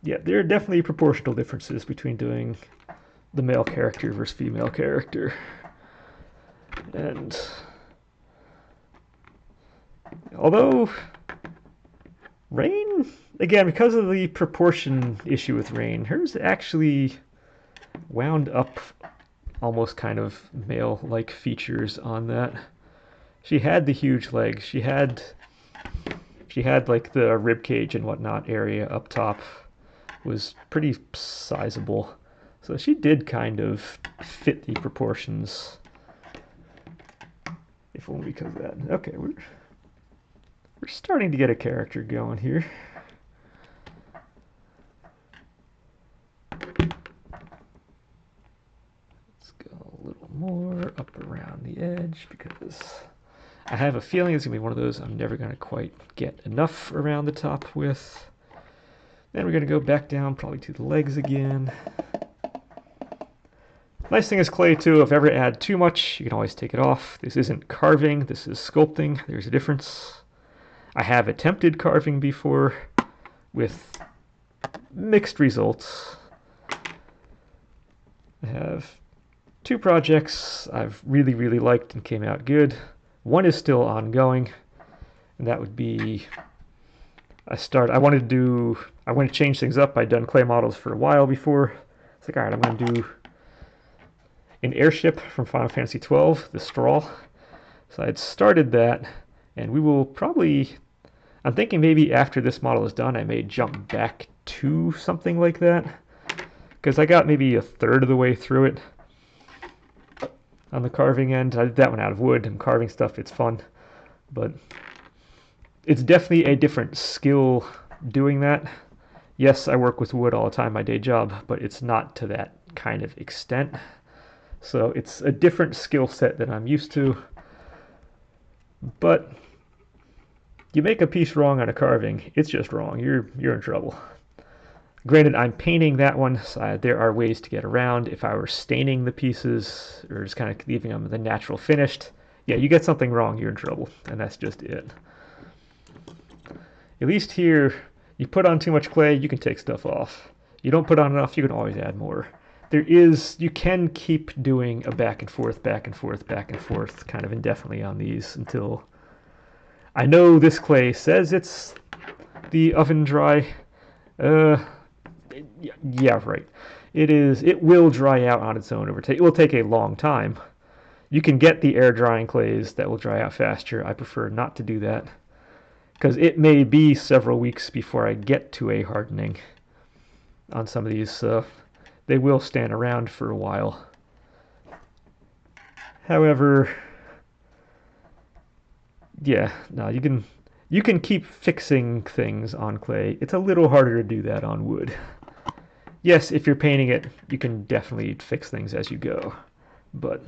yeah, there are definitely proportional differences between doing the male character versus female character. And although Rain, again, because of the proportion issue with Rain, hers actually wound up almost kind of male-like features on that. She had the huge legs. She had like the rib cage and whatnot area up top was pretty sizable. So she did kind of fit the proportions. If only because of that. Okay, we're starting to get a character going here. Let's go a little more up around the edge because I have a feeling it's going to be one of those I'm never going to quite get enough around the top with. Then we're going to go back down probably to the legs again. Nice thing is clay too, if ever add too much, you can always take it off. This isn't carving, this is sculpting. There's a difference. I have attempted carving before with mixed results. I have two projects I've really liked and came out good. One is still ongoing, and that would be I wanted to change things up. I'd done clay models for a while before. It's like, all right, I'm going to do an airship from Final Fantasy XII, the Straw. So I had started that, and we will probably, I'm thinking maybe after this model is done, I may jump back to something like that, because I got maybe a third of the way through it on the carving end. I did that one out of wood, and carving stuff, it's fun, but it's definitely a different skill doing that. Yes, I work with wood all the time, my day job, but it's not to that kind of extent. So it's a different skill set than I'm used to. But you make a piece wrong on a carving, it's just wrong. You're in trouble. Granted, I'm painting that one, so there are ways to get around. If I were staining the pieces or just kind of leaving them the natural finished, yeah, you get something wrong, you're in trouble, and that's just it. At least here, you put on too much clay, you can take stuff off. You don't put on enough, you can always add more. You can keep doing a back and forth, back and forth, back and forth kind of indefinitely on these until I know this clay says it's the oven dry. Yeah, right. It is. It will dry out on its own over time. It will take a long time. You can get the air drying clays that will dry out faster. I prefer not to do that because it may be several weeks before I get to a hardening on some of these. So they will stand around for a while. However, yeah, no, you can keep fixing things on clay. It's a little harder to do that on wood. Yes, if you're painting it, you can definitely fix things as you go, but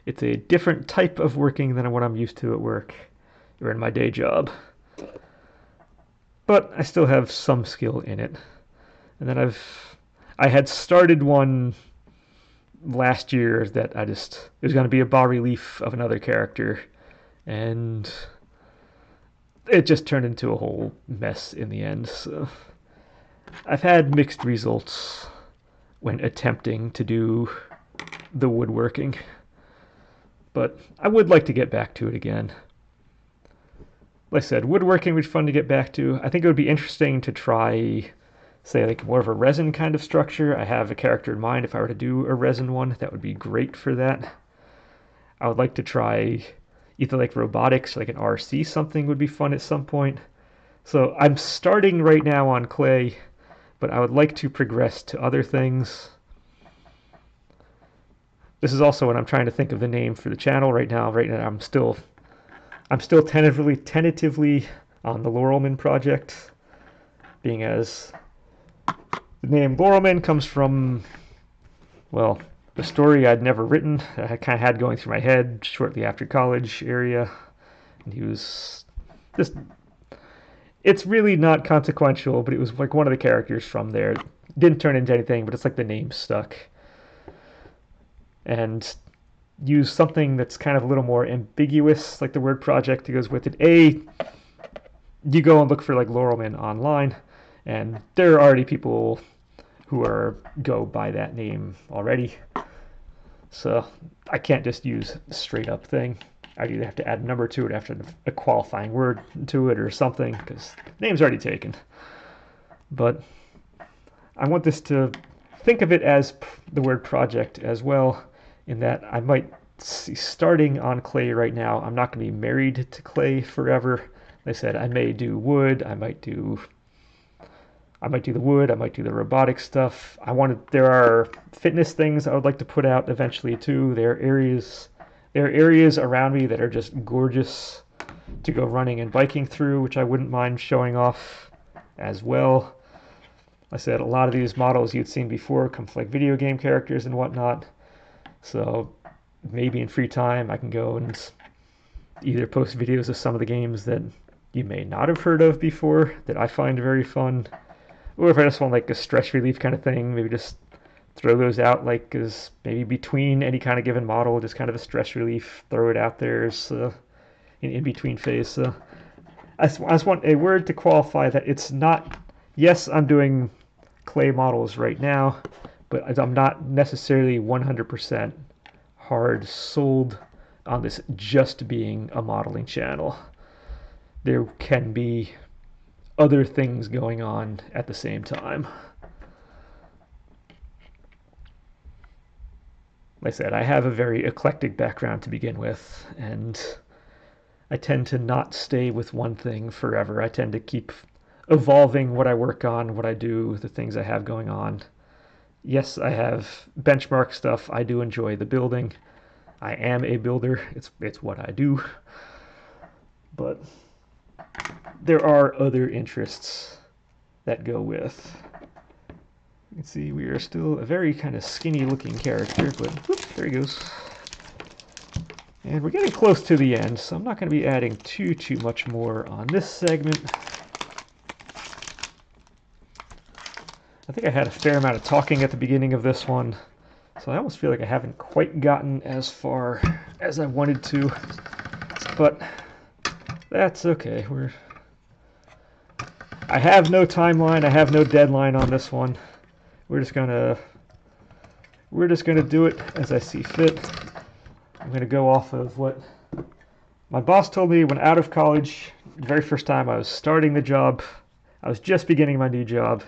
it's a different type of working than what I'm used to at work or in my day job. But I still have some skill in it. And then I had started one last year that it was going to be a bas relief of another character, and it just turned into a whole mess in the end. So I've had mixed results when attempting to do the woodworking, but I would like to get back to it again. Like I said, woodworking would be fun to get back to. I think it would be interesting to try, say, like more of a resin kind of structure. I have a character in mind. If I were to do a resin one, that would be great for that. I would like to try either like robotics, like an RC something would be fun at some point. So I'm starting right now on clay, but I would like to progress to other things. This is also when I'm trying to think of the name for the channel right now. Right now I'm still tentatively on the Laurelman project, being as the name Laurelman comes from, well, the story I'd never written, I kind of had going through my head shortly after college area, and he was just, it's really not consequential, but it was like one of the characters from there. Didn't turn into anything, but it's like the name stuck. And use something that's kind of a little more ambiguous, like the word project that goes with it. You go and look for like Laurelman online, and there are already people who go by that name already. So I can't just use a straight up thing. I'd either have to add a number to it after a qualifying word to it or something, because the name's already taken. But I want this to think of it as the word project as well, in that I might see starting on clay right now. I'm not going to be married to clay forever. Like I said, I may do wood. I might do the wood. I might do the robotic stuff. There are fitness things I would like to put out eventually too. There are areas around me that are just gorgeous to go running and biking through, which I wouldn't mind showing off as well. Like I said, a lot of these models you'd seen before come from like video game characters and whatnot. So maybe in free time I can go and either post videos of some of the games that you may not have heard of before that I find very fun, or if I just want like a stress relief kind of thing, maybe just throw those out like as maybe between any kind of given model, just kind of a stress relief, throw it out there as in between phase. So I just want a word to qualify that it's not, yes, I'm doing clay models right now, but I'm not necessarily 100% hard sold on this just being a modeling channel. There can be other things going on at the same time. Like I said, I have a very eclectic background to begin with, and I tend to not stay with one thing forever. I tend to keep evolving what I work on, what I do, the things I have going on. Yes, I have benchmark stuff. I do enjoy the building. I am a builder. It's what I do. but there are other interests that go with. You can see we are still a very kind of skinny looking character, but whoop, there he goes. And we're getting close to the end, so I'm not going to be adding too much more on this segment. I think I had a fair amount of talking at the beginning of this one, so I almost feel like I haven't quite gotten as far as I wanted to, but that's okay. I have no timeline, I have no deadline on this one. We're just gonna do it as I see fit. I'm gonna go off of what my boss told me when out of college, the very first time I was starting the job. I was just beginning my new job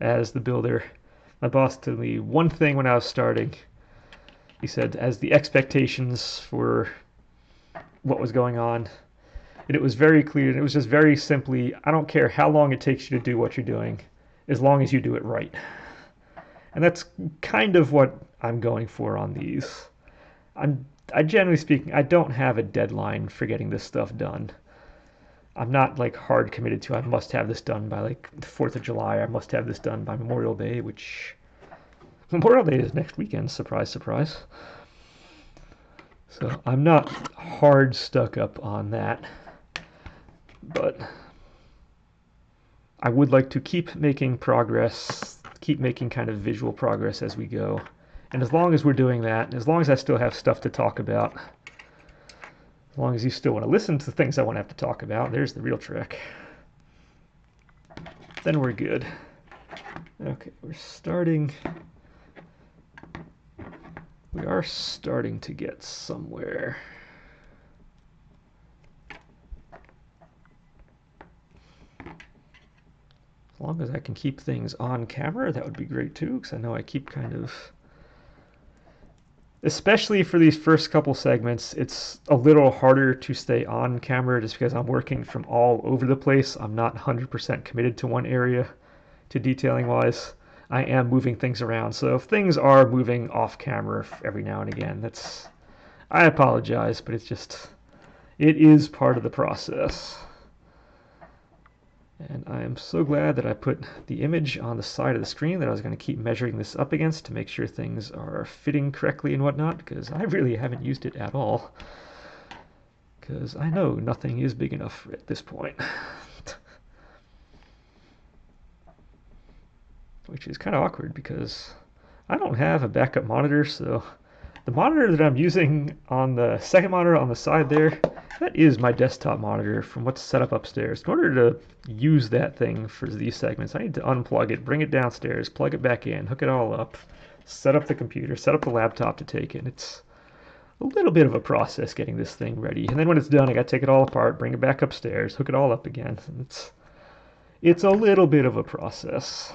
as the builder. My boss told me one thing when I was starting. He said, as the expectations for what was going on, and it was very clear, and it was just very simply, I don't care how long it takes you to do what you're doing, as long as you do it right. And that's kind of what I'm going for on these. I generally speaking, I don't have a deadline for getting this stuff done. I'm not like hard committed to I must have this done by like the 4th of July, I must have this done by Memorial Day, which Memorial Day is next weekend, surprise, surprise. So I'm not hard stuck up on that, but I would like to keep making progress, keep making kind of visual progress as we go. And as long as we're doing that, as long as I still have stuff to talk about, as long as you still want to listen to the things I want to have to talk about, there's the real trick, then we're good. Okay, we are starting to get somewhere. As long as I can keep things on camera, that would be great too, because I know I keep kind of, especially for these first couple segments, it's a little harder to stay on camera just because I'm working from all over the place. I'm not 100% committed to one area, to detailing wise. I am moving things around, so if things are moving off camera every now and again, I apologize, but it is part of the process. And I am so glad that I put the image on the side of the screen that I was going to keep measuring this up against to make sure things are fitting correctly and whatnot, because I really haven't used it at all. Because I know nothing is big enough at this point. Which is kind of awkward because I don't have a backup monitor, so the monitor that I'm using on the second monitor on the side there, that is my desktop monitor from what's set up upstairs. In order to use that thing for these segments, I need to unplug it, bring it downstairs, plug it back in, hook it all up, set up the computer, set up the laptop to take it. It's a little bit of a process getting this thing ready. And then when it's done, I got to take it all apart, bring it back upstairs, hook it all up again. It's a little bit of a process.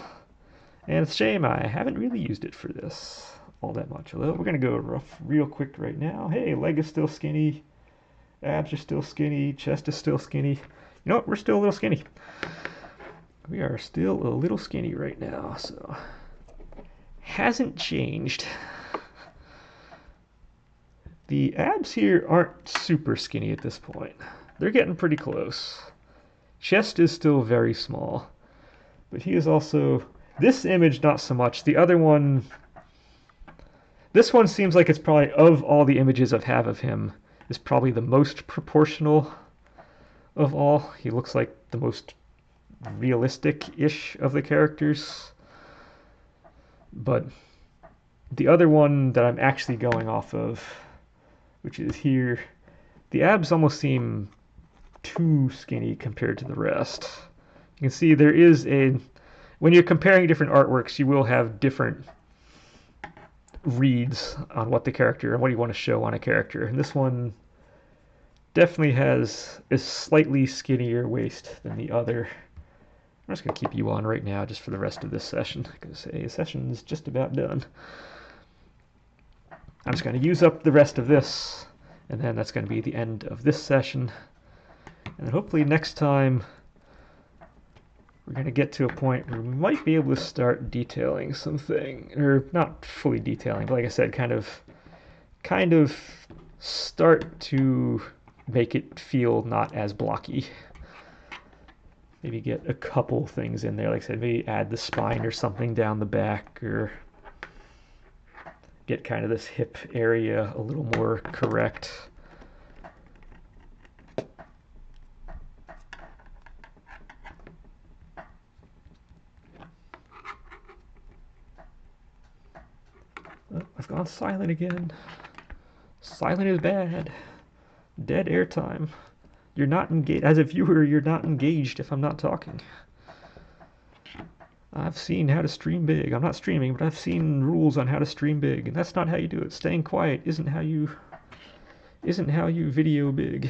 And it's a shame I haven't really used it for this all that much. Although we're going to go real quick right now. Hey, leg is still skinny. Abs are still skinny. Chest is still skinny. You know what? We're still a little skinny. We are still a little skinny right now, so hasn't changed. The abs here aren't super skinny at this point. They're getting pretty close. Chest is still very small, but he is also, this image not so much. The other one, this one seems like it's probably, of all the images I have of him, is probably the most proportional of all. He looks like the most realistic-ish of the characters. But the other one that I'm actually going off of, which is here, the abs almost seem too skinny compared to the rest. You can see there is when you're comparing different artworks, you will have different reads on what the character and what you want to show on a character. And this one definitely has a slightly skinnier waist than the other. I'm just going to keep you on right now just for the rest of this session, because the session is just about done. I'm just going to use up the rest of this, and then that's going to be the end of this session. And hopefully next time we're going to get to a point where we might be able to start detailing something, or not fully detailing, but like I said, kind of start to make it feel not as blocky. Maybe get a couple things in there, like I said, maybe add the spine or something down the back, or get kind of this hip area a little more correct. Oh, I've gone silent again. Silent is bad. Dead air time. You're not engaged. As a viewer, you're not engaged if I'm not talking. I've seen how to stream big. I'm not streaming, but I've seen rules on how to stream big, and that's not how you do it. Staying quiet isn't how you video big.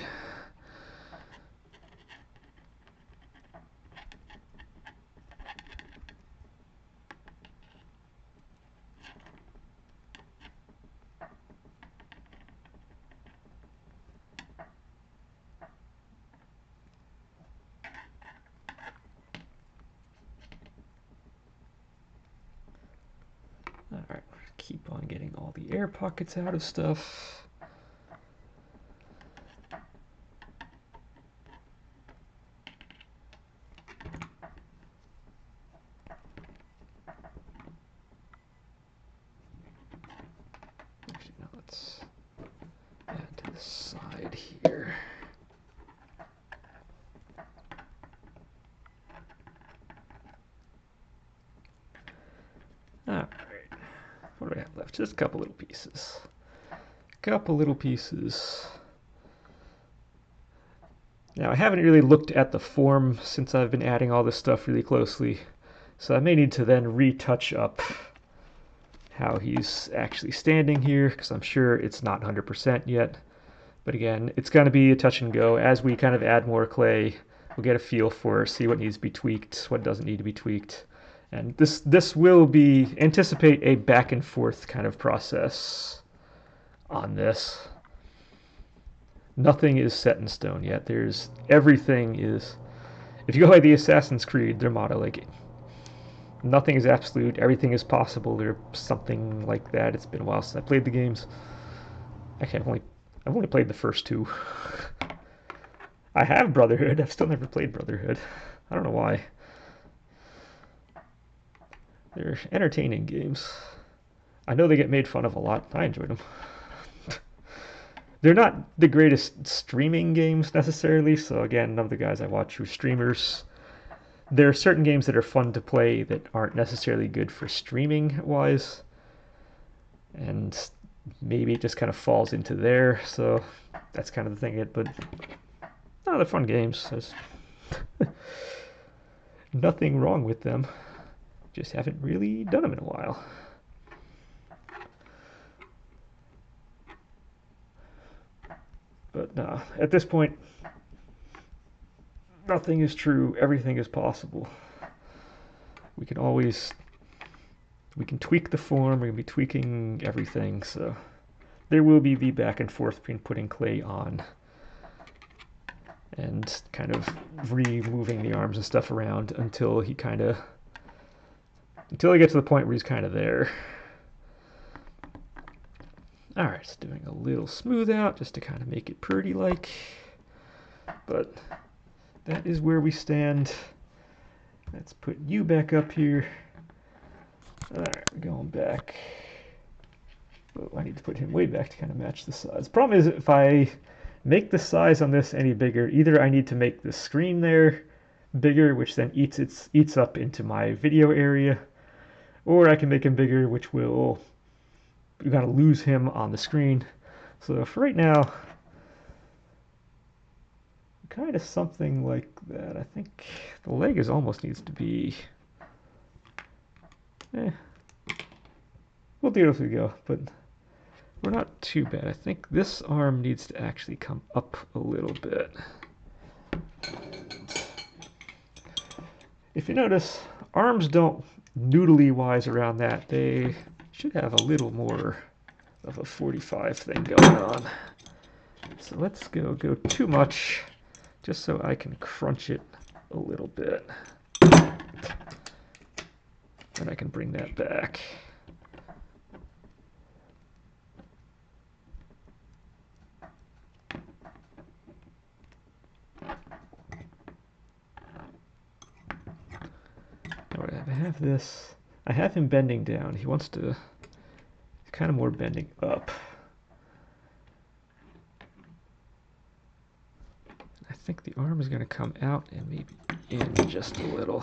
Alright, keep on getting all the air pockets out of stuff. Actually, now let's add to the side here. Alright, what do I have left? Just a couple little pieces. Couple little pieces. Now, I haven't really looked at the form since I've been adding all this stuff really closely, so I may need to then retouch up how he's actually standing here, because I'm sure it's not 100% yet. But again, it's going to be a touch and go. As we kind of add more clay, we'll get a feel for, see what needs to be tweaked, what doesn't need to be tweaked. And this will be, anticipate a back and forth kind of process on this. Nothing is set in stone yet. Everything is, if you go by the Assassin's Creed, their motto, like, nothing is absolute, everything is possible, or something like that. It's been a while since I played the games. Actually, I've only played the first two. I have Brotherhood. I've still never played Brotherhood. I don't know why. They're entertaining games. I know they get made fun of a lot. I enjoyed them. They're not the greatest streaming games necessarily, so again, none of the guys I watch are streamers. There are certain games that are fun to play that aren't necessarily good for streaming wise, and maybe it just kind of falls into there, so that's kind of the thing. But no, they're fun games. There's nothing wrong with them. Just haven't really done them in a while. But no, at this point, nothing is true. Everything is possible. We can tweak the form. We're going to be tweaking everything. So there will be the back and forth between putting clay on and kind of removing the arms and stuff around until he get to the point where he's kind of there. Alright, so doing a little smooth out just to kind of make it pretty like. But that is where we stand. Let's put you back up here. Alright, we're going back. Oh, I need to put him way back to kind of match the size. The problem is if I make the size on this any bigger, either I need to make the screen there bigger, which then eats up into my video area, or I can make him bigger, which will, you're going to lose him on the screen. So for right now, kind of something like that. I think the leg almost needs to be, we'll do it as we go, but we're not too bad. I think this arm needs to actually come up a little bit. If you notice, arms don't noodly wise around that. They should have a little more of a 45 thing going on. So let's go too much, just so I can crunch it a little bit. And I can bring that back. have this. I have him bending down. He wants to. He's kind of more bending up. I think the arm is going to come out and maybe in just a little.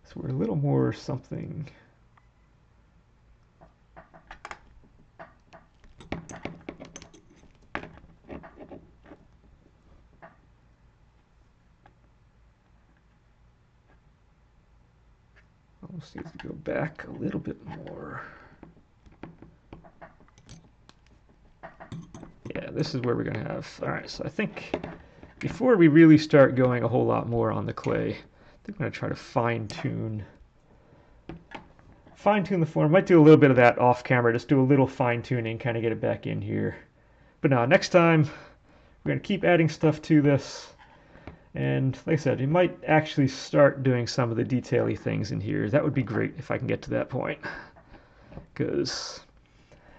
So we're a little more something. Almost needs to go back a little bit more. Yeah, this is where we're going to have. All right, so I think before we really start going a whole lot more on the clay, I think I'm going to try to fine-tune the form. Might do a little bit of that off camera, just do a little fine-tuning, kind of get it back in here. But now, next time, we're going to keep adding stuff to this. And like I said, we might actually start doing some of the detail-y things in here. That would be great if I can get to that point. Because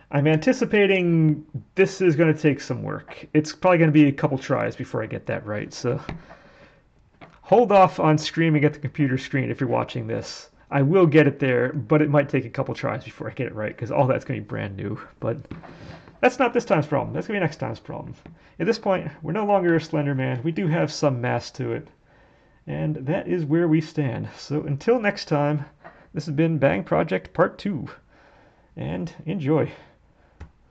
I'm anticipating this is going to take some work. It's probably going to be a couple tries before I get that right. So hold off on screaming at the computer screen if you're watching this. I will get it there, but it might take a couple tries before I get it right because all that's going to be brand new. But that's not this time's problem. That's going to be next time's problem. At this point, we're no longer a Slender Man. We do have some mass to it. And that is where we stand. So until next time, this has been Bang Project Part 2. And enjoy.